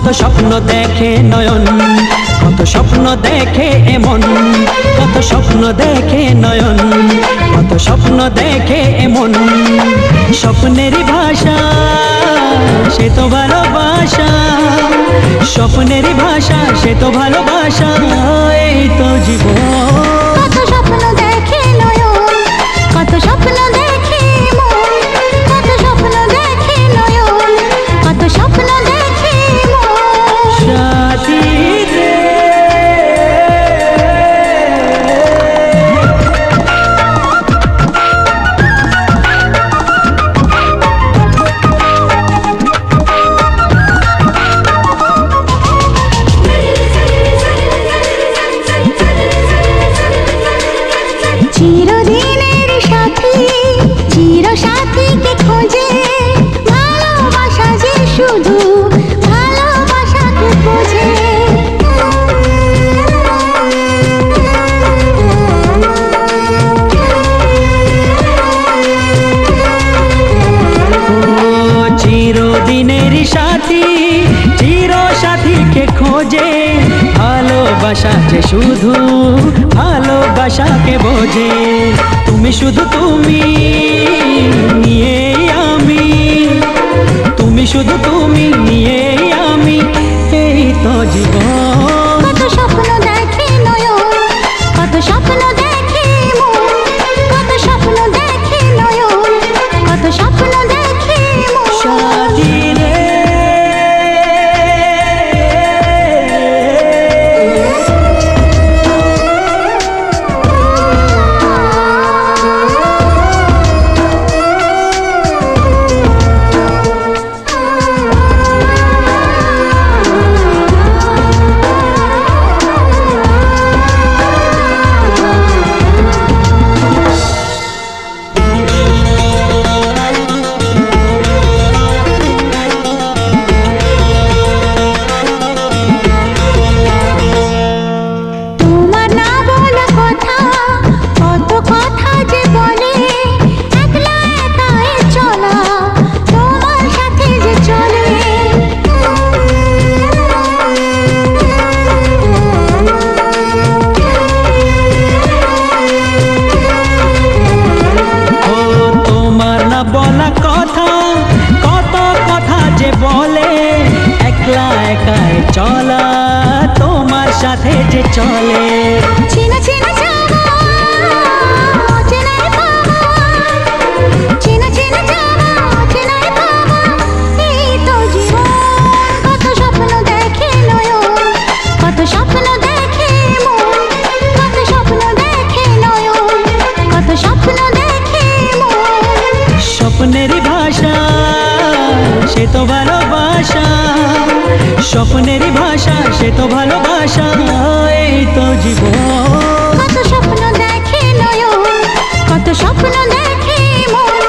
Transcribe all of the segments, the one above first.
কত স্বপ্ন দেখে নয়ন, কত স্বপ্ন দেখে এমন, কত স্বপ্ন দেখে নয়ন, কত স্বপ্ন দেখে এমন। স্বপ্নেরই ভাষা সে তো ভালোবাসা, স্বপ্নেরই ভাষা সে তো ভালোবাসা, এই তো জীবন। কত স্বপ্ন দেখে নয়ন, কত স্বপ্ন দেখে মন, কত স্বপ্ন দেখে নয়ন, কত স্বপ্ন দেখে মন। সাথী রে চিরদিনের সাথী, চির সাথীকে খোঁজে, ভালোবাসা যে শুধু ভালোবাসাকে বোঝে। চিরদিনের সাথী, চির সাথীকে খোঁজে, ভালোবাসা যে শুধু ভালোবাসাকে বোঝে। তুমি শুধু তুমি নিয়ে আমি, তুমি শুধু তুমি নিয়ে আমি, এই তো জীবন। কত স্বপ্ন দেখে নয়ন, কত স্বপ্ন দেখে মন, কত স্বপ্ন দেখে নয়ন, কত স্বপ্ন দেখে মন। সাথী রে তোমার না বলা কথা, কত কথা যে বলে, একলা একাই চলা তোমার সাথে যে চলে। ও তোমার না বলা কথা, কত কথা যে বলে, একলা একাই চলা তোমার সাথে যে চলে। চেনা চেনা যাওয়া, অচেনাই পাওয়া, চেনা চেনা যাওয়া, অচেনাই পাওয়া, এই তো জীবন। কত স্বপ্ন দেখে নয়ন, কত স্বপ্ন দেখে মন, কত স্বপ্ন দেখে নয়ন, কত স্বপ্ন দেখে মন। স্বপ্নেরই ভাষা সে তো ভালোবাসা, স্বপ্নেরই ভাষা সে তো ভালোবাসা, এই তো জীবন। কত স্বপ্ন দেখে নয়ন, কত স্বপ্ন দেখে মন,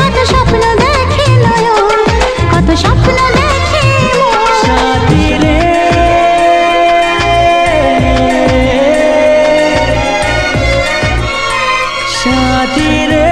কত স্বপ্ন দেখে নয়ন, কত স্বপ্ন দেখে মন। সাথী রে সাথী রে